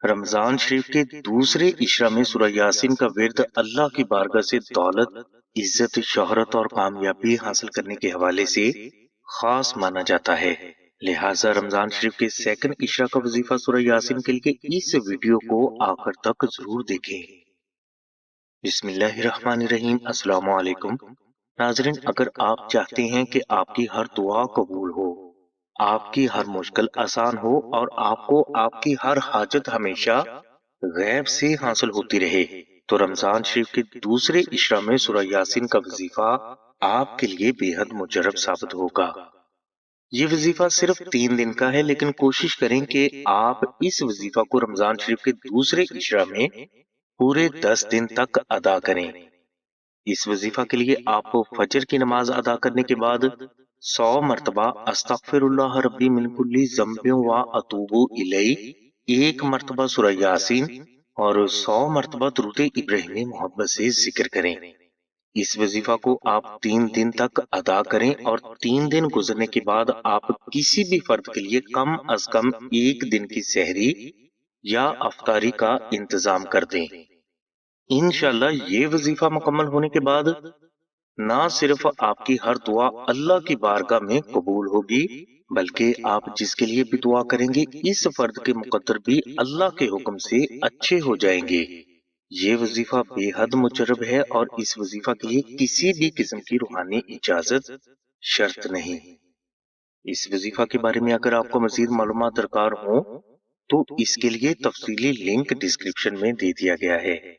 रमजान शरीफ के दूसरे इशरा में सूरह यासीन का विर्द अल्लाह की बारगाह से दौलत, इज्जत, शोहरत और कामयाबी हासिल करने के हवाले से खास माना जाता है। लिहाजा रमजान शरीफ के सेकंड इशरा का वजीफा सूरह यासीन के लिए इस वीडियो को आखिर तक जरूर देखें। बिस्मिल्लाहिर्रहमानिर्रहीम। अस्सलामु अलैकुम नाजरीन, अगर आप चाहते हैं कि आपकी हर दुआ कबूल हो, आपकी हर मुश्किल आसान हो और आपको आपकी हर हाजत हमेशा गैब से हासिल होती रहे, तो रमजान शरीफ के दूसरे इशरा में सूरह यासीन का वजीफा आपके लिए बेहद मुजरब साबित होगा। ये वजीफा सिर्फ 3 दिन का है, लेकिन कोशिश करें कि आप इस वजीफा को रमजान शरीफ के दूसरे इशरा में पूरे 10 दिन तक अदा करें। इस वजीफा के लिए आपको फजर की नमाज अदा करने के बाद 100 मरतबा अस्तगफिरुल्लाह रब्बी मिन कुल्ली ज़ंबिन व अतूबु इलैह, 1 मरतबा सूरह यासीन और 100 मरतबा दुरूद इब्राहिमी मोहब्बत से जिक्र करें। इस वजीफा को आप 3 दिन तक अदा करें और 3 दिन गुजरने के बाद आप किसी भी फर्द के लिए कम अज कम 1 दिन की सहरी या अफ्तारी का इंतजाम कर दें। इंशाल्लाह ये वजीफा मुकम्मल होने के बाद ना सिर्फ आपकी हर दुआ अल्लाह की बारगाह में कबूल होगी, बल्कि आप जिसके लिए भी दुआ करेंगे इस फर्द के मुकद्दर भी अल्लाह के हुक्म से अच्छे हो जाएंगे। ये वजीफा बेहद मुजरब है और इस वजीफा के लिए किसी भी किस्म की रूहानी इजाजत शर्त नहीं। इस वजीफा के बारे में अगर आपको मजीद मालूमात दरकार हो तो इसके लिए तफसीली लिंक डिस्क्रिप्शन में दे दिया गया है।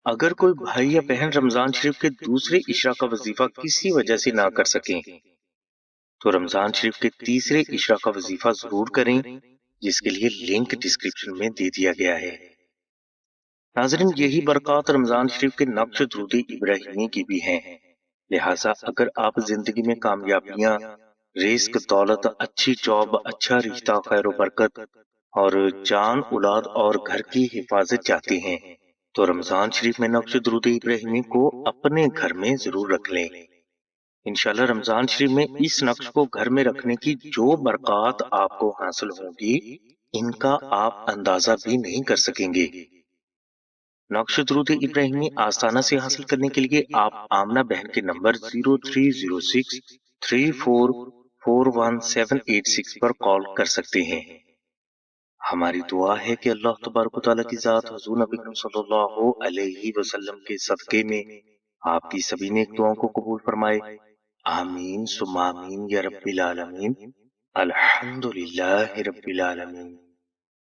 अगर कोई भाई या बहन रमजान शरीफ के दूसरे इशरा का वजीफा किसी वजह से ना कर सकें, तो रमजान शरीफ के तीसरे इशरा का वजीफा जरूर करें, जिसके लिए लिंक डिस्क्रिप्शन में दे दिया गया है। नाजरीन, यही बरकत रमजान शरीफ के नक्श दुरूद इब्राहिमी की भी हैं। लिहाजा अगर आप जिंदगी में कामयाबियां, रिस्क, दौलत, अच्छी जॉब, अच्छा रिश्ता, खैर बरकत और जान, औलाद और घर की हिफाजत चाहते हैं, तो रमजान शरीफ में नक्श दुरूद इब्राहिमी को अपने घर में जरूर रख लें। इंशाल्लाह रमजान शरीफ में इस नक्श को घर में रखने की जो बरकत आपको हासिल होगी, इनका आप अंदाजा भी नहीं कर सकेंगे। नक्श दुरूद इब्राहिमी आसाना से हासिल करने के लिए आप आमना बहन के नंबर 030634418786 पर कॉल कर सकते हैं। हमारी दुआ है कि अल्लाह तबारक व तआला की जात हुजूर नबी करीम सल्लल्लाहु अलैहि वसल्लम के सदके में आपकी सभी नेक दुआओं को कबूल फरमाए। आमीन सुम्मा आमीन या रब्बिल आलमीन। अल्हम्दुलिल्लाहि रब्बिल आलमीन।